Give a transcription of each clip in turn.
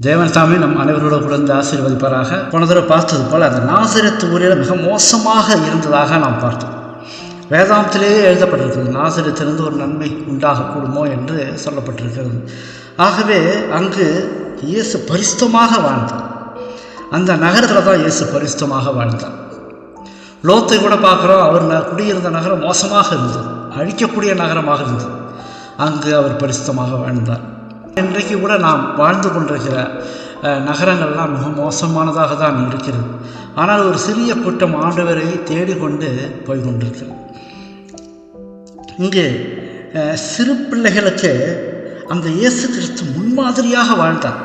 தேவன் தாமே நம் அனைவரோட குழந்தை ஆசீர்வதிப்பாராக. போன தடவை பார்த்தது போல் அந்த நாசரேத்து ஊரில் மிக மோசமாக இருந்ததாக நாம் பார்த்தோம். வேதாந்தத்திலேயே எழுதப்பட்டிருக்கிறது, நாசரேத்திலிருந்து ஒரு நன்மை உண்டாகக்கூடுமோ என்று சொல்லப்பட்டிருக்கிறது. ஆகவே அங்கு இயேசு பரிசுத்தமாக வாழ்ந்தார். அந்த நகரத்தில் தான் இயேசு பரிசுத்தமாக வாழ்ந்தார். லோத்தை கூட பார்க்குறோம், அவர் குடியிருந்த நகரம் மோசமாக இருந்தது, அழிக்கக்கூடிய நகரமாக இருந்தது. அங்கு அவர் பரிசுத்தமாக வாழ்ந்தார். இன்றைக்கு கூட நாம் வாழ்ந்து கொண்டிருக்கிற நகரங்கள்லாம் மிக மோசமானதாக தான் இருக்கிறது. ஆனால் ஒரு சிறிய கூட்டம் ஆண்டவரை தேடிக்கொண்டு போய் கொண்டிருக்கிறது. இங்கு சிறு பிள்ளைகளுக்கு அந்த இயேசு கிறிஸ்து முன்மாதிரியாக வாழ்ந்தார்.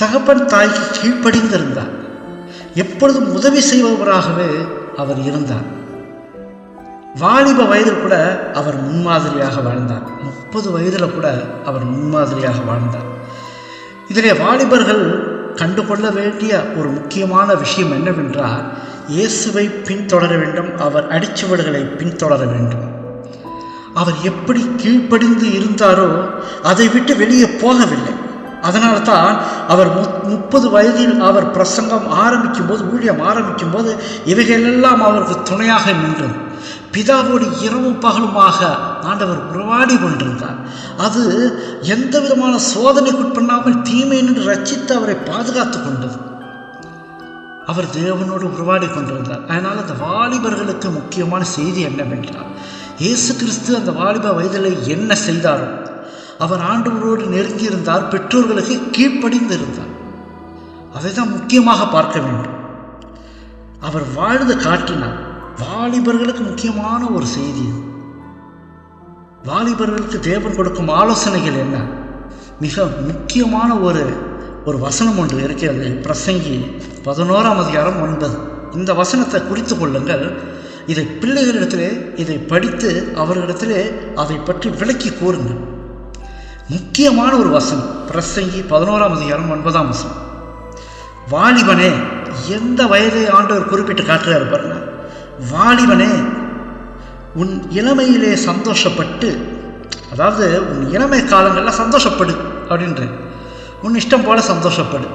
தகப்பன் தாய்க்கு கீழ்ப்படிந்திருந்தார். எப்பொழுதும் உதவி செய்பவராகவே அவர் இருந்தார். வாலிப வயதில் கூட அவர் முன்மாதிரியாக வாழ்ந்தார். 30 வயதில் கூட அவர் முன்மாதிரியாக வாழ்ந்தார். இதிலே வாலிபர்கள் கண்டுகொள்ள வேண்டிய ஒரு முக்கியமான விஷயம் என்னவென்றால், இயேசுவை பின்தொடர வேண்டும், அவர் அடிச்சுவடுகளை பின்தொடர வேண்டும். அவர் எப்படி கீழ்ப்படிந்து இருந்தாரோ அதை விட்டு வெளியே போகவில்லை. அதனால தான் அவர் 30 வயதில் அவர் பிரசங்கம் ஆரம்பிக்கும் போது, ஊழியம் ஆரம்பிக்கும் போது இவைகளெல்லாம் அவருக்கு துணையாக நின்றது. பிதாவோடு இரவும் பகலுமாக ஆண்டவர் உறவாடி கொண்டிருந்தார். அது எந்த விதமான சோதனைக்குட்பண்ணாமல் தீமை நின்று ரட்சித்து அவரை பாதுகாத்து கொண்டது. அவர் தேவனோடு உறவாடி கொண்டிருந்தார். அதனால் அந்த வாலிபர்களுக்கு முக்கியமான செய்தி என்னவென்றால், இயேசு கிறிஸ்து அந்த வாலிப வயதில் என்ன செய்தாரோ, அவர் ஆண்டவரோடு நெருங்கியிருந்தார், பெற்றோர்களுக்கு கீழ்ப்படிந்திருந்தார். அதை தான் முக்கியமாக பார்க்க வேண்டும். அவர் வாழ்ந்து காட்டினார். வாலிபர்களுக்கு முக்கியமான ஒரு செய்தி. வாலிபர்களுக்கு தேவன் கொடுக்கும் ஆலோசனைகள் என்ன? மிக முக்கியமான ஒரு வசனம் ஒன்று இருக்கிறது. பிரசங்கி 11:9. இந்த வசனத்தை குறித்து கொள்ளுங்கள். இதை பிள்ளைகளிடத்திலே இதை படித்து அவர்களிடத்திலே அதை பற்றி விளக்கி கூறுங்கள். முக்கியமான ஒரு வசனம், பிரசங்கி 11:9. வாலிபனே, எந்த வயதை ஆண்டவர் குறிப்பிட்டு காட்டுறாரு பாருங்க. வாலிபனே, உன் இளமையிலே சந்தோஷப்பட்டு, அதாவது உன் இளமை காலங்களில் சந்தோஷப்படு அப்படின்ற, உன் இஷ்டம் போல சந்தோஷப்படு.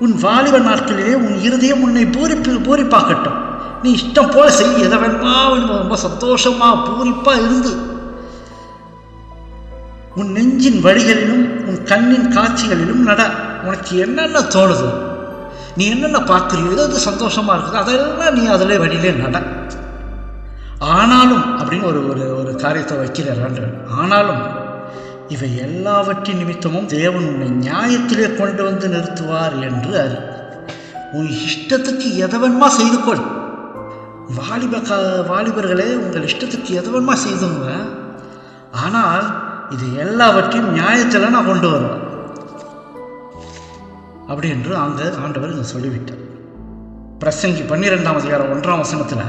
உன் வாலிப நாட்களிலே உன் இருதயம் உன்னை பூரிப்பாக்கட்டும். நீ இஷ்டம் போல செய், எதை வேணுமா ரொம்ப சந்தோஷமா பூரிப்பா இருந்து உன் நெஞ்சின் வழிகளிலும் உன் கண்ணின் காட்சிகளிலும் நட. உனக்கு என்னென்ன தோணுதோ, நீ என்னென்ன பார்க்குறியோ, எது சந்தோஷமா இருக்குது அதெல்லாம் நீ அதில் வழியிலே நட. ஆனாலும் அப்படின்னு ஒரு காரியத்தை வைக்கிறார். ஆனாலும் இவை எல்லாவற்றின் நிமித்தமும் தேவன் உன்னை நியாயத்திலே கொண்டு வந்து நிறுத்துவார் என்று அறி. உன் இஷ்டத்துக்கு எதை வேணுமா செய்து கொள். வாலிபர்களே, உங்கள் இஷ்டத்துக்கு எதை வேணுமா செய்துங்க. ஆனால் இது எல்லாவற்றையும் நியாயத்தில் நான் கொண்டு வருவேன் அப்படி என்று அங்கே ஆண்டவர் இதை சொல்லிவிட்டார். பிரசங்கி 12:1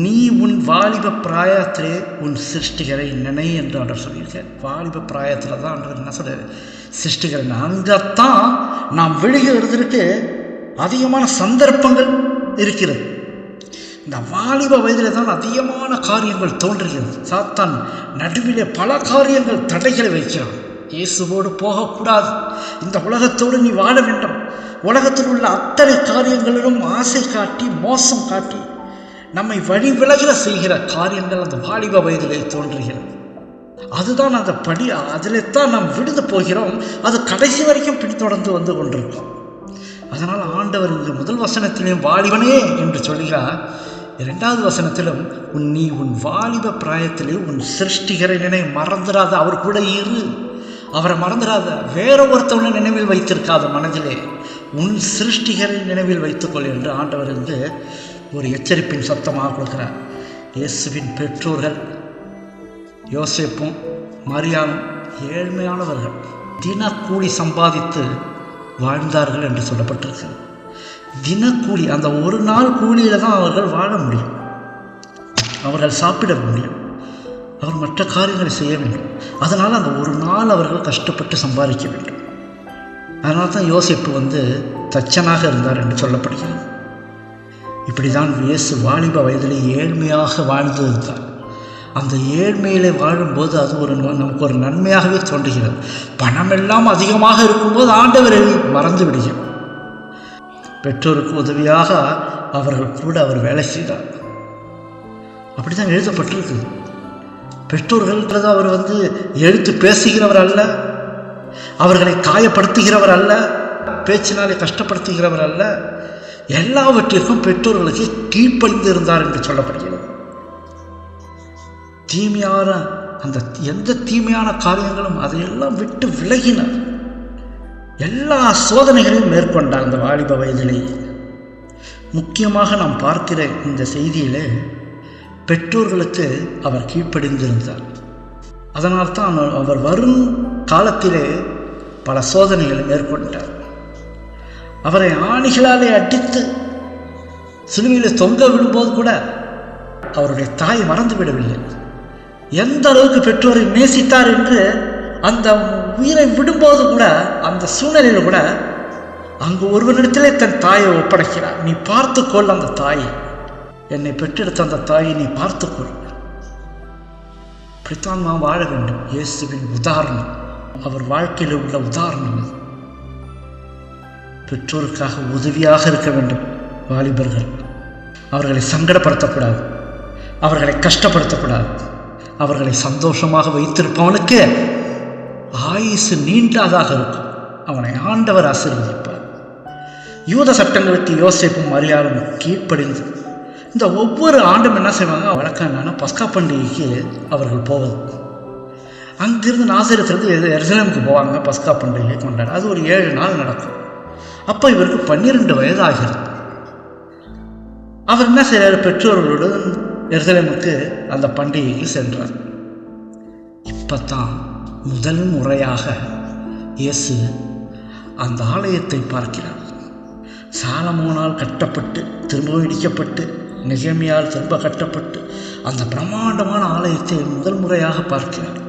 நீ உன் வாலிப பிராயத்திலே உன் சிருஷ்டிகரை நினை என்று ஆண்டவர் சொல்லியிருக்கார். வாலிப பிராயத்தில் தான் ஆண்டவர் என்ன சொல்றாரு, சிருஷ்டிகரை. அங்கத்தான் நாம் வெளியேறதற்கு அதிகமான சந்தர்ப்பங்கள் இருக்கிறது. இந்த வாலிப வயதில் தான் அதிகமான காரியங்கள் தோன்றுகிறது. சாத்தான் நடுவிலே பல காரியங்கள் தடைகளை வைக்கிறான். இயேசுவோடு போகக்கூடாது, இந்த உலகத்தோடு நீ வாழ வேண்டும். உலகத்தில் உள்ள அத்தனை காரியங்களிலும் ஆசை காட்டி, மோசம் காட்டி, நம்மை வழி விலகல செய்கிற காரியங்கள் அந்த வாலிப வயதிலே தோன்றுகிறது. அதுதான் அந்த படி, அதிலே தான் நாம் விடுந்து போகிறோம். அது கடைசி வரைக்கும் பின்தொடர்ந்து வந்து கொண்டிருக்கோம். அதனால் ஆண்டவர் இங்கு முதல் வசனத்திலேயும் வாலிபனே என்று சொல்கிறார். 2வது வசனத்திலும் நீ உன் வாலிப பிராயத்திலே உன் சிருஷ்டிகரை நினை, மறந்துடாத. அவர் கூட இரு, அவரை மறந்துடாத. வேற ஒருத்தவனை நினைவில் வைத்திருக்காத. மனதிலே உன் சிருஷ்டிகரை நினைவில் வைத்துக்கொள் என்று ஆண்டவர் இருந்து ஒரு எச்சரிப்பின் சத்தமாக கொடுக்கிறார். இயேசுவின் பெற்றோர்கள் யோசேப்பும் மரியாளும் ஏழ்மையானவர்கள், தினக்கூலி சம்பாதித்து வாழ்ந்தார்கள் என்று சொல்லப்பட்டிருக்கிறது. தினக்கூலி, அந்த ஒரு நாள் கூலியில் தான் அவர்கள் வாழ முடியும், அவர்கள் சாப்பிட முடியும், அவர் மற்ற காரியங்களை செய்ய வேண்டும். அதனால் அந்த ஒரு நாள் அவர்கள் கஷ்டப்பட்டு சம்பாதிக்க வேண்டும். அதனால தான் யோசேப்பு தச்சனாக இருந்தார் என்று சொல்லப்படுகிறது. இப்படி தான் இயேசு வாலிப வயதிலே ஏழ்மையாக வாழ்ந்து இருந்தார். அந்த ஏழ்மையிலே வாழும்போது அது நமக்கு ஒரு நன்மையாகவே தோன்றுகிறது. பணமெல்லாம் அதிகமாக இருக்கும்போது ஆண்டவரை மறந்து விடுகிறோம். பெற்றோருக்கு உதவியாக அவர்கள் கூட அவர் வேலை செய்தார். அப்படித்தான் எழுதப்பட்டிருக்கு. பெற்றோர்கள்ன்றது அவர் எழுத்து பேசுகிறவர் அல்ல, அவர்களை காயப்படுத்துகிறவர் அல்ல, பேச்சினாலே கஷ்டப்படுத்துகிறவர் அல்ல. எல்லாவற்றிற்கும் பெற்றோர்களுக்கு கீழ்ப்படிந்து இருந்தார் என்று சொல்லப்படுகிறது. தீமையான எந்த தீமையான காரியங்களும் அதையெல்லாம் விட்டு விலகினார். எல்லா சோதனைகளையும் மேற்கொண்டார் அந்த வாலிப வயதிலேயே. முக்கியமாக நாம் பார்க்கிற இந்த செய்தியிலே பெற்றோர்களுக்கு அவர் கீழ்ப்படிந்திருந்தார். அதனால்தான் அவர் வரும் காலத்திலே பல சோதனைகளை மேற்கொண்டார். அவரை ஆணிகளாலே அடித்து சிலுவையில் தொங்க விடும்போது கூட அவருடைய தாய் மறந்து விடவில்லை. எந்த அளவுக்கு பெற்றோரை நேசித்தார் என்று அந்த உயிரை விடும்போது கூட, அந்த சூழ்நிலையில் கூட அங்கு ஒருவனிடத்திலே தன் தாயை ஒப்படைக்கிறார். நீ பார்த்துக்கொள், அந்த தாயை, என்னை பெற்றெடுத்த அந்த தாயை நீ பார்த்துக்கொள். இப்படித்தான் நாம் வாழ வேண்டும். இயேசுவின் உதாரணம், அவர் வாழ்க்கையில் உள்ள உதாரணம். பெற்றோருக்காக உதவியாக இருக்க வேண்டும். வாலிபர்கள் அவர்களை சங்கடப்படுத்தக்கூடாது, அவர்களை கஷ்டப்படுத்தக்கூடாது. அவர்களை சந்தோஷமாக வைத்திருப்பவனுக்கு ஆயுசு நீண்டதாக இருக்கும். அவனை ஆண்டவர் ஆசீர்வதிப்பார். யூத சட்டங்களுக்கு யோசேப்பும் மரியாளும் கீழ்ப்படிந்து இந்த ஒவ்வொரு ஆண்டும் என்ன செய்வாங்க, வழக்கம் என்னன்னா பஸ்கா பண்டிகைக்கு அவர்கள் போவது. அங்கிருந்து நாசரேத்திலிருந்து எருசலேமுக்கு போவாங்க பஸ்கா பண்டிகையை கொண்டாட. அது ஒரு 7 நாள் நடக்கும். அப்போ இவருக்கு 12 வயது ஆகிறது. அவர் என்ன செய்கிறார், பெற்றோர்களுடன் எருசலேமுக்கு அந்த பண்டிகைக்கு சென்றார். இப்போத்தான் முதல் முறையாக இயேசு அந்த ஆலயத்தை பார்க்கிறார். சாலமோனால் கட்டப்பட்டு திரும்ப இடிக்கப்பட்டு, நெகேமியால் திரும்ப கட்டப்பட்டு அந்த பிரம்மாண்டமான ஆலயத்தை முதல் முறையாக பார்க்கிறார்.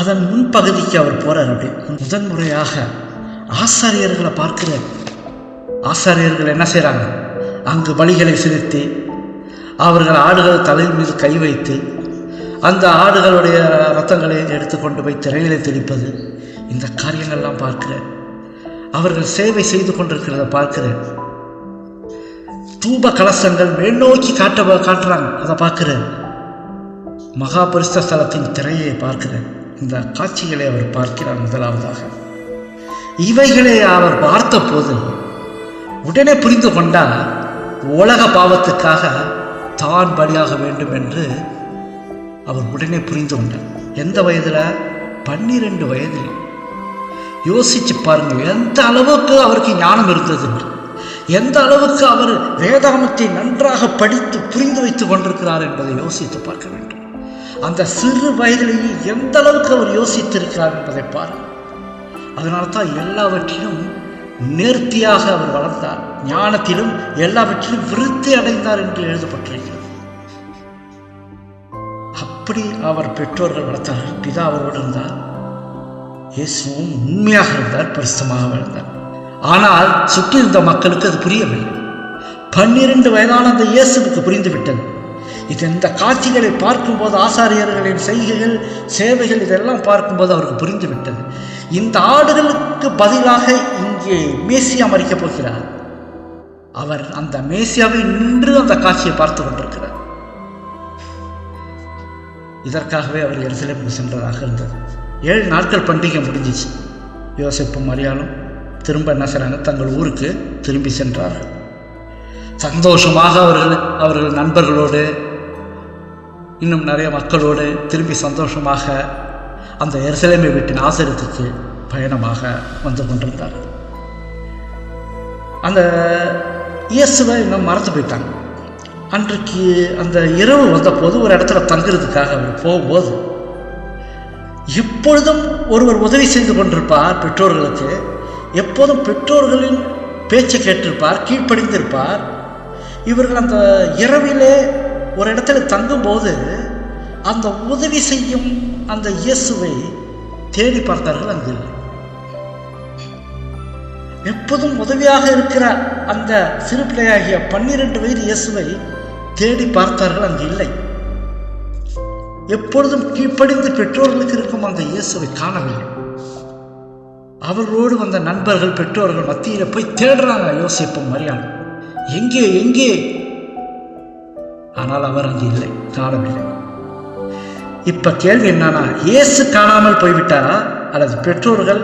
அதன் முன்பகுதிக்கு அவர் போறார். அப்படி முதன் முறையாக ஆசாரியர்களை பார்க்கிறார். ஆசாரியர்கள் என்ன செய்கிறாங்க, அங்கு பலிகளை செலுத்தி அவர்கள் ஆடுகள் தலையின் மீது கை வைத்து அந்த ஆடுகளுடைய இரத்தங்களை எடுத்துக்கொண்டு போய் திரையிலே தெளிப்பது, இந்த காரியங்கள்லாம் பார்க்கிறேன். அவர்கள் சேவை செய்து கொண்டிருக்கிறத பார்க்கிறேன். தூப கலசங்கள் மேல்நோக்கி காட்டுறாங்க, அதை பார்க்கிறேன். மகா பரிசுத்த ஸ்தலத்தின் திரையை பார்க்கிறேன். இந்த காட்சிகளை அவர் பார்க்கிறார். முதலாவதாக இவைகளை அவர் பார்த்த போது உடனே புரிந்து கொண்டால் உலக பாவத்துக்காக தான் பலியாக வேண்டும் என்று அவர் உடனே புரிந்து கொண்டார். எந்த வயதில்? 12 வயதில். யோசிச்சு பாருங்கள், எந்த அளவுக்கு அவருக்கு ஞானம் இருந்தது, எந்த அளவுக்கு அவர் வேதாகமத்தை நன்றாக படித்து புரிந்து வைத்துக் கொண்டிருக்கிறார் என்பதை யோசித்து பார்க்க வேண்டும். அந்த சிறு வயதிலேயே எந்த அளவுக்கு அவர் யோசித்திருக்கிறார் என்பதை பாருங்கள். அதனால்தான் எல்லாவற்றிலும் நேர்த்தியாக அவர் வளர்ந்தார், ஞானத்திலும் எல்லாவற்றிலும் விருத்தி அடைந்தார் என்று எழுதப்பட்டிருக்கிறது. அப்படி அவர் பெற்றோர்கள் வளர்த்தார்கள். பிதா அவரோடு இருந்தார். இயேசுவும் உண்மையாக இருந்தார், பரிசுத்தமாக வாழ்ந்தார். ஆனால் சுற்றி இருந்த மக்களுக்கு அது புரியவில்லை. 12 வயதான அந்த இயேசுவுக்கு புரிந்துவிட்டது. இது இந்த காட்சிகளை பார்க்கும்போது, ஆசாரியர்களின் செய்கைகள், சேவைகள், இதெல்லாம் பார்க்கும்போது அவருக்கு புரிந்துவிட்டது. இந்த ஆடுகளுக்கு பதிலாக இங்கே மேசியா மறிக்கப் போகிறார். அவர் அந்த மேசியாவை நின்று அந்த காட்சியை பார்த்து கொண்டிருக்கிறார். இதற்காகவே அவர் எருசலேமுக்கு சென்றதாக இருந்தது. 7 நாட்கள் பண்டிகை முடிஞ்சிச்சு. யோசேப்பும் மரியாளும் திரும்ப என்ன செய்றாங்க, தங்கள் ஊருக்கு திரும்பி சென்றார்கள். சந்தோஷமாக அவர்கள் நண்பர்களோடு, இன்னும் நிறைய மக்களோடு திரும்பி சந்தோஷமாக அந்த எருசலேமை விட்டு நாசரேத்துக்கு பயணமாக வந்து கொண்டிருந்தார்கள். அந்த இயேசுவை இன்னும் மறந்து போயிட்டாங்க. அன்றைக்கு அந்த இரவு வந்தபோது ஒரு இடத்துல தங்குறதுக்காக அவர் போகும்போது, எப்பொழுதும் ஒருவர் உதவி செய்து கொண்டிருப்பார் பெற்றோர்களுக்கு. எப்போதும் பெற்றோர்களின் பேச்சை கேட்டிருப்பார், கீழ்ப்படிந்திருப்பார். இவர்கள் அந்த இரவிலே ஒரு இடத்துல தங்கும்போது அந்த உதவி செய்யும் அந்த இயேசுவை தேடி பார்த்தார்கள். அங்கு இல்லை. எப்போதும் உதவியாக இருக்கிற அந்த சிறு பிள்ளையாகிய 12 வயது இயேசுவை தேடி பார்த்தார்கள். அங்கு இல்லை. எப்பொழுதும் கீழ்ப்படிந்து பெற்றோர்களுக்கு இருக்கும் அந்த இயேசுவை காணவில்லை. அவர்களோடு வந்த நண்பர்கள் பெற்றோர்கள் மத்தியில் போய் தேடுறாங்க யோசேப்பும் மரியாதை, எங்கே எங்கே? ஆனால் அவர் அங்கு இல்லை, காணவில்லை. இப்ப கேள்வி என்னன்னா, இயேசு காணாமல் போய்விட்டாரா அல்லது பெற்றோர்கள்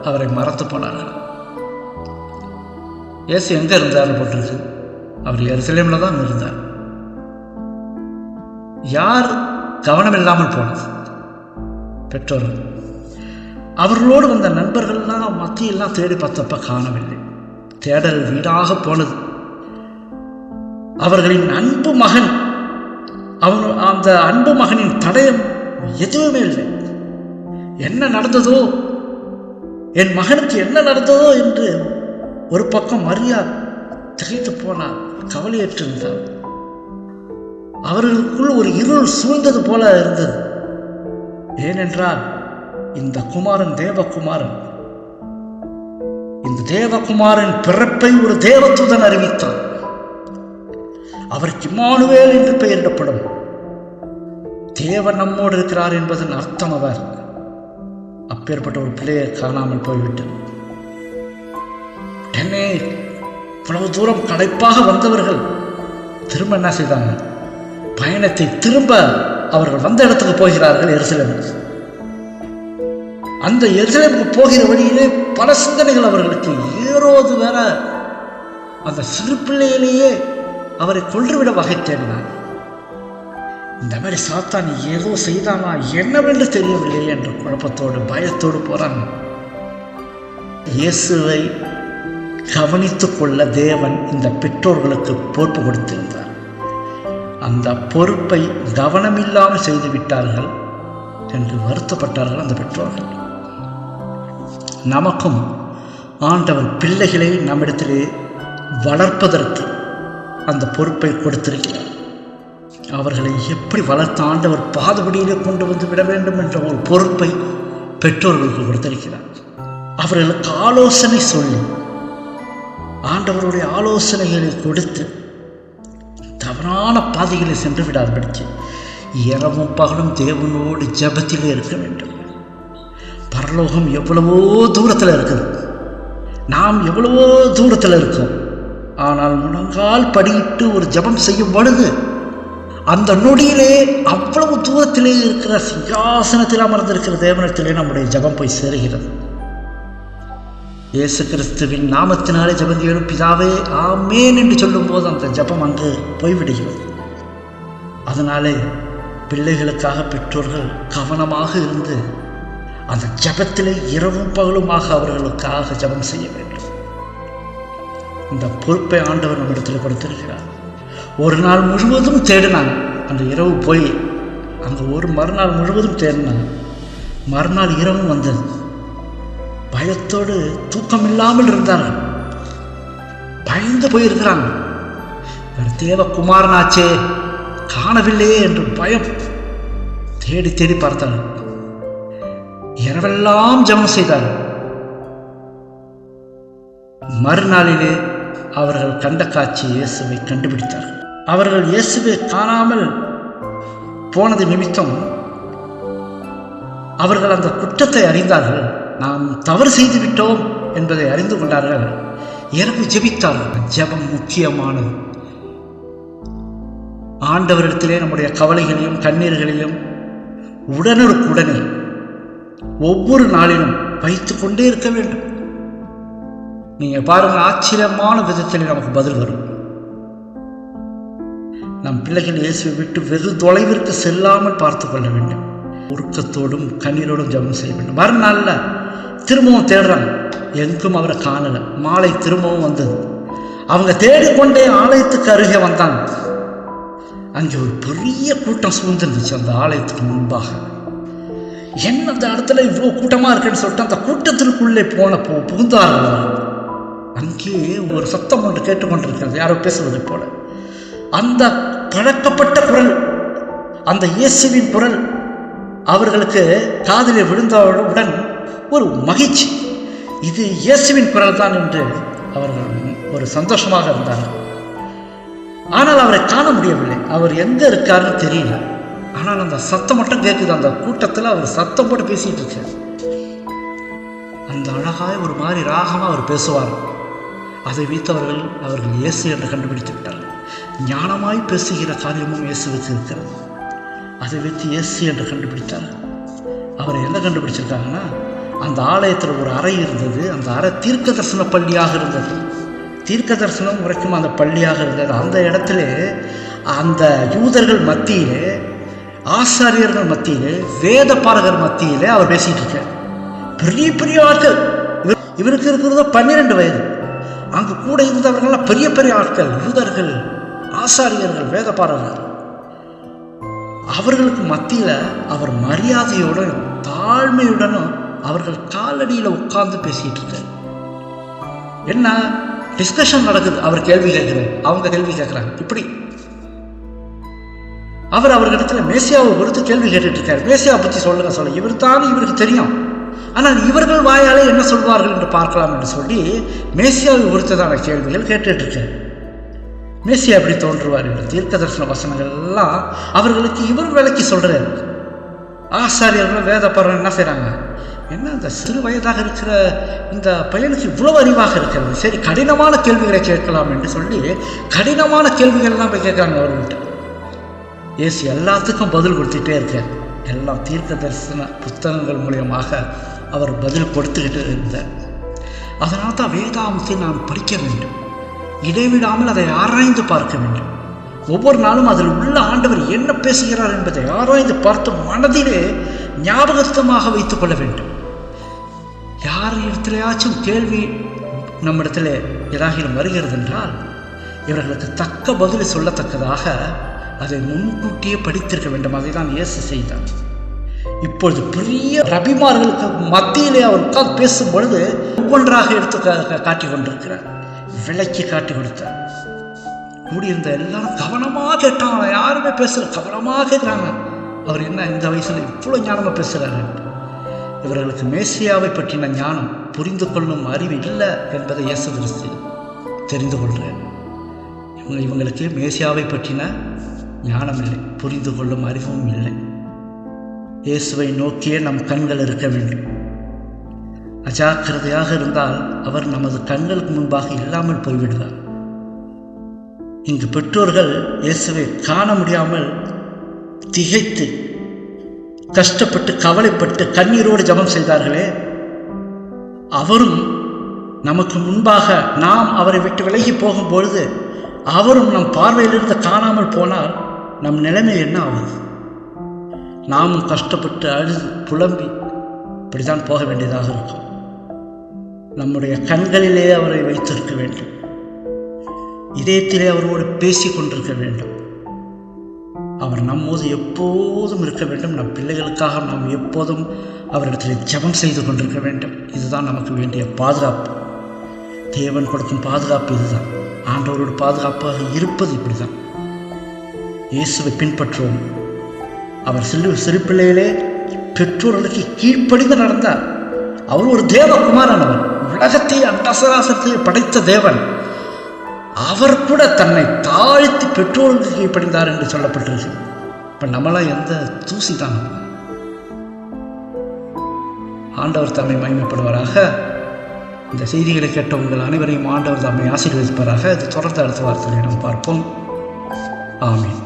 அவரை மறந்து போனார்கள்? இயேசு எங்க இருந்தார் போட்டிருக்கு? அவர் எருசலேமில் தான் இருந்தார். யார் கவனம் இல்லாமல் போனது? பெற்றோர்கள். அவர்களோடு வந்த நண்பர்கள்லாம் மத்தியெல்லாம் தேடி பார்த்தப்ப காணவில்லை. தேடல் வீடாக போனது. அவர்களின் அன்பு மகன், அந்த அன்பு மகனின் தடயம் எதுவுமே இல்லை. என்ன நடந்ததோ, என் மகனுக்கு என்ன நடந்ததோ என்று ஒரு பக்கம் மரியா திகைத்து போனார், கவலையற்றிருந்தார். அவர்களுக்குள் ஒரு இருள் சூழ்ந்தது போல இருந்தது. ஏனென்றால் இந்த குமாரன் தேவகுமாரன். இந்த தேவகுமாரன் பிறப்பை ஒரு தேவதூதன் அறிவித்தான். அவருக்கு இம்மானுவேல் என்று பெயரிடப்படும். தேவன் நம்மோடு இருக்கிறார் என்பதன் அர்த்தம் அவர். அப்பேற்பட்ட ஒரு பிள்ளையை காணாமல் போய்விட்டார். உடனே இவ்வளவு தூரம் களைப்பாக வந்தவர்கள் திரும்ப என்ன செய்தாங்க? பயணத்தை திரும்ப அவர்கள் வந்த இடத்துக்கு போகிறார்கள், எருசலேமுக்கு. அந்த எருசலேமுக்கு போகிற வழியிலே பல சிந்தனைகள் அவர்களுக்கு. ஏரோது வேற அந்த சிறு பிள்ளையிலேயே அவரை கொன்றுவிட வகை தேடினார். இந்த மாதிரி சாத்தான் ஏதோ செய்தானா என்னவென்று தெரியவில்லை என்ற குழப்பத்தோடு பயத்தோடு போறாங்க. இயேசுவை கவனித்துக் கொள்ள தேவன் இந்த பெற்றோர்களுக்கு பொறுப்பு கொடுத்திருந்தார். அந்த பொறுப்பை கவனமில்லாமல் செய்து விட்டார்கள் என்று வருத்தப்பட்டார்கள் அந்த பெற்றோர்கள். நமக்கும் ஆண்டவர் பிள்ளைகளை நம்மிடத்திலே வளர்ப்பதற்கு அந்த பொறுப்பை கொடுத்திருக்கிறார். அவர்களை எப்படி வளர்த்த ஆண்டவர் பாதபடியிலே கொண்டு வந்து விட வேண்டும் என்ற ஒரு பொறுப்பை பெற்றோர்களுக்கு கொடுத்திருக்கிறார். அவர்களுக்கு ஆலோசனை சொல்லி, ஆண்டவருடைய ஆலோசனைகளை கொடுத்து தவறான பாதைகளை சென்று விடாதபடிக்கு இரவும் பகலும் தேவனோடு ஜெபத்திலே இருக்க வேண்டும். பரலோகம் எவ்வளவோ தூரத்தில் இருக்குது, நாம் எவ்வளவோ தூரத்தில் இருக்கோம். ஆனால் முழங்கால் படியிட்டு ஒரு ஜெபம் செய்யும் பொழுது அந்த நொடியிலே அவ்வளவு தூரத்திலே இருக்கிற சிங்காசனத்தில் அமர்ந்திருக்கிற தேவனத்திலே நம்முடைய ஜெபம் போய் சேருகிறது. இயேசு கிறிஸ்துவின் நாமத்தினாலே ஜெபம் பிதாவே ஆமேன் என்று சொல்லும் போது அந்த ஜெபம் அங்கு போய்விடுகிறது. அதனாலே பிள்ளைகளுக்காக பெற்றோர்கள் கவனமாக இருந்து அந்த ஜெபத்திலே இரவும் பகலுமாக அவர்களுக்காக ஜெபம் செய்ய வேண்டும். இந்த பொறுப்பை ஆண்டவர் நம்மிடத்தில் கொடுத்திருக்கிறார். ஒரு நாள் முழுவதும் தேடினாங்க. அந்த இரவு போய் அங்கே ஒரு மறுநாள் முழுவதும் தேடினாங்க. மறுநாள் இரவும் வந்தது. பயத்தோடு தூக்கம் இல்லாமல் இருந்தார்கள். பயந்து போயிருக்கிறாங்க. தேவகுமாரனாச்சே காணவில்லையே என்று பயம். தேடி தேடி பார்த்தார்கள். இரவெல்லாம் ஜெபம் செய்தார்கள். மறுநாளிலே அவர்கள் கண்ட காட்சி இயேசுவை கண்டுபிடித்தார்கள். அவர்கள் இயேசுவை காணாமல் போனது நிமித்தம் அவர்கள் அந்த குற்றத்தை அறிந்தார்கள். நாம் தவறு செய்து விட்டோம் என்பதை அறிந்து கொண்டார்கள். இரவு ஜெபித்தார்கள். ஜெபம் முக்கியமானது. ஆண்டவரிடத்திலே நம்முடைய கவலைகளையும் கண்ணீர்களையும் உடனுக்குடனே ஒவ்வொரு நாளிலும் வைத்துக் கொண்டே இருக்க வேண்டும். நீங்க பாருங்க, ஆச்சரியமான விதத்தில் நமக்கு பதில் வரும். நம் பிள்ளைகள் இயேசுவை விட்டு வெகு தொலைவிற்கு செல்லாமல் பார்த்து கொள்ள வேண்டும். உருக்கத்தோடும் கண்ணீரோடும் ஜெபம் செய்ய வேண்டும். மறுநாள்ல திரும்பவும் தேடுறாங்க. எங்கும் அவரை காணல. மாலை திரும்பவும் வந்தது. அவங்க தேடிக்கொண்டே ஆலயத்துக்கு அருகே வந்தாங்க. அங்கே ஒரு பெரிய கூட்டம் சூழ்ந்திருந்துச்சு அந்த ஆலயத்துக்கு முன்பாக. என்ன அந்த இடத்துல இவ்வளோ கூட்டமா இருக்குன்னு சொல்லிட்டு அந்த கூட்டத்திற்குள்ளே புகுந்தார்கள். அங்கே ஒரு சத்தம் ஒன்று கேட்டுக்கொண்டிருக்கிறது, யாரோ பேசுவதை போல. அந்த பழக்கப்பட்ட குரல், அந்த இயேசுவின் குரல் அவர்களுக்கு காதிலே விழுந்தவுடன் ஒரு மகிழ்ச்சி. இது இயேசுவின் குரல் தான் என்று அவர்கள் ஒரு சந்தோஷமாக இருந்தார்கள். ஆனால் அவரை காண முடியவில்லை. அவர் எங்க இருக்காருன்னு தெரியல. ஆனால் அந்த சத்தம் மட்டும் கேட்குது. அந்த கூட்டத்தில் அவர் சத்தம் போட்டு பேசிகிட்டு இருக்கார். அந்த அழகாய் ஒரு மாதிரி ராகமாக அவர் பேசுவார். அதை வைத்தவர்கள் அவர்கள் இயேசு என்று கண்டுபிடித்து விட்டார்கள். ஞானமாய் பேசுகிற காரியமும் இயேசுவுக்கு இருக்கிறது. அதை வைத்து இயேசு என்று கண்டுபிடித்தார்கள். அவர் என்ன கண்டுபிடிச்சிருக்காங்கன்னா, அந்த ஆலயத்தில் ஒரு அறை இருந்தது. அந்த அறை தீர்க்க தரிசன பள்ளியாக இருந்தது. தீர்க்க தரிசனம் வரைக்கும் அந்த பள்ளியாக இருந்தது. அந்த இடத்துல அந்த யூதர்கள் மத்தியிலே, ஆசாரியர்கள் மத்தியிலே, வேத பாரகர் மத்தியிலே அவர் பேசிகிட்டு இருக்கார். பெரிய பெரிய ஆட்கள். இவருக்கு இருக்கிறதோ 12 வயது. அங்கு கூட இருந்தவர்கள்லாம் பெரிய பெரிய ஆட்கள், யூதர்கள், ஆசாரியர்கள், வேத பாரகர். அவர்களுக்கு மத்தியில் அவர் மரியாதையுடனும் தாழ்மையுடனும் அவர்கள் காலடியில் உட்கார்ந்து பேசிட்டு இருக்கார். என்ன டிஸ்கஷன் நடக்குது. அவர் கேள்வி கேட்கிறார், அவங்க கேள்வி கேட்குறாங்க. இப்படி அவர் அவர்களிடத்துல மேசியாவை பொறுத்து கேள்வி கேட்டுட்டு இருக்கார். மேசியாவை பற்றி சொல்ல இவர் தான் இவருக்கு தெரியும். ஆனால் இவர்கள் வாயாலே என்ன சொல்வார்கள் என்று பார்க்கலாம் என்று சொல்லி மேசியாவை பொறுத்ததான கேள்விகள் கேட்டுட்ருக்கார். மேசியா எப்படி தோன்றுவார் என்று தீர்க்க தரிசன வசனங்கள் எல்லாம் அவர்களுக்கு இவர் விளக்கி சொல்கிறார். ஆசாரியர்கள் வேத பாரகர் என்ன செய்கிறாங்க, என்ன இந்த சிறு வயதாக இருக்கிற இந்த பையனுக்கு இவ்வளவு அறிவாக இருக்கிறது, சரி கடினமான கேள்விகளை கேட்கலாம் என்று சொல்லி கடினமான கேள்விகள் தான் போய் கேட்குறாங்க அவர்கிட்ட. இயேசு எல்லாத்துக்கும் பதில் கொடுத்துட்டே இருக்கார். எல்லாம் தீர்க்க தரிசன புத்தகங்கள் மூலியமாக அவர் பதில் கொடுத்துக்கிட்டு இருந்தார். அதனால தான் வேதாகமத்தை நாம் படிக்க வேண்டும், இடைவிடாமல் அதை ஆராய்ந்து பார்க்க வேண்டும். ஒவ்வொரு நாளும் அதில் உள்ள ஆண்டவர் என்ன பேசுகிறார் என்பதை ஆராய்ந்து பார்த்து மனதிலே ஞாபகத்தமாக வைத்துக் கொள்ள வேண்டும். யார் இடத்திலேயாச்சும் கேள்வி நம்மிடத்தில் ஏதாகிலும் வருகிறது என்றால் இவர்களுக்கு தக்க பதிலை சொல்லத்தக்கதாக அதை முன்கூட்டியே படித்திருக்க வேண்டும். அதை தான் இயேசு செய்தார். இப்பொழுது பெரிய ரபிமார்களுக்கு மத்தியிலே அவர் உட்கார்ந்து பேசும் பொழுது ஒவ்வொன்றாக எடுத்து காட்டி கொண்டிருக்கிறார், விளக்கி காட்டி கொடுத்தார். கூடியிருந்த எல்லாரும் கவனமாக கேட்டாங்க. யாருமே பேசல, கவனமாக கேட்குறாங்க. அவர் என்ன இந்த வயசுல இவ்வளோ ஞானமாக பேசுகிறாரு. இவர்களுக்கு மேசியாவை பற்றின ஞானம், புரிந்து கொள்ளும் அறிவு இல்லை என்பதை இயேசு கிறிஸ்து தெரிந்து கொள்கிறார். இவங்களுக்கு மேசியாவை பற்றின ஞானம் இல்லை, புரிந்து கொள்ளும் அறிவும் இல்லை. இயேசுவை நோக்கியே நம் கண்கள் இருக்க வேண்டும். அஜாக்கிரதையாக இருந்தால் அவர் நமது கண்களுக்கு முன்பாக இல்லாமல் போய்விடுவார். இங்கு பெற்றோர்கள் இயேசுவை காண முடியாமல் திகைத்து கஷ்டப்பட்டு கவலைப்பட்டு கண்ணீரோடு ஜெபம் செய்தார்களே, அவரும் நமக்கு முன்பாக நாம் அவரை விட்டு விலகி போகும்பொழுது அவரும் நம் பார்வையிலிருந்து காணாமல் போனால் நம் நிலைமை என்ன ஆகுது? நாமும் கஷ்டப்பட்டு அழுது புலம்பி இப்படிதான் போக வேண்டியதாக இருக்கும். நம்முடைய கண்களிலே அவரை வைத்திருக்க வேண்டும், இதயத்திலே அவரோடு பேசி கொண்டிருக்க வேண்டும். அவர் நம்மோடு எப்போதும் இருக்க வேண்டும். நம் பிள்ளைகளுக்காக நாம் எப்போதும் அவரிடத்தில் ஜெபம் செய்து கொண்டிருக்க வேண்டும். இதுதான் நமக்கு வேண்டிய பாதுகாப்பு. தேவன் கொடுக்கும் பாதுகாப்பு இதுதான். ஆண்டவரோடு பாதுகாப்பாக இருப்பது இப்படிதான். இயேசுவை பின்பற்றுவோம். அவர் சிறு பிள்ளையிலே பெற்றோர்களுக்கு கீழ்ப்படிந்து நடந்தார். அவர் ஒரு தேவகுமாரனவர், உலகத்தை அண்டசராசத்தை படைத்த தேவன். அவர் கூட தன்னை தாழ்த்தி பெற்றோர்களுக்கு கீழ்ப்படிந்தார் என்று சொல்லப்பட்டிருக்கு. இப்போ நம்மளாம் எந்த தூசி தான். ஆண்டவர் தம்மை மகிமைப்படுவாராக. இந்த செய்திகளை கேட்ட உங்கள் அனைவரையும் ஆண்டவர் தம்மை ஆசீர்வதிப்பாராக. இது தொடர்ந்து அடுத்த வாரத்தில் நாம் பார்ப்போம். ஆமீன்.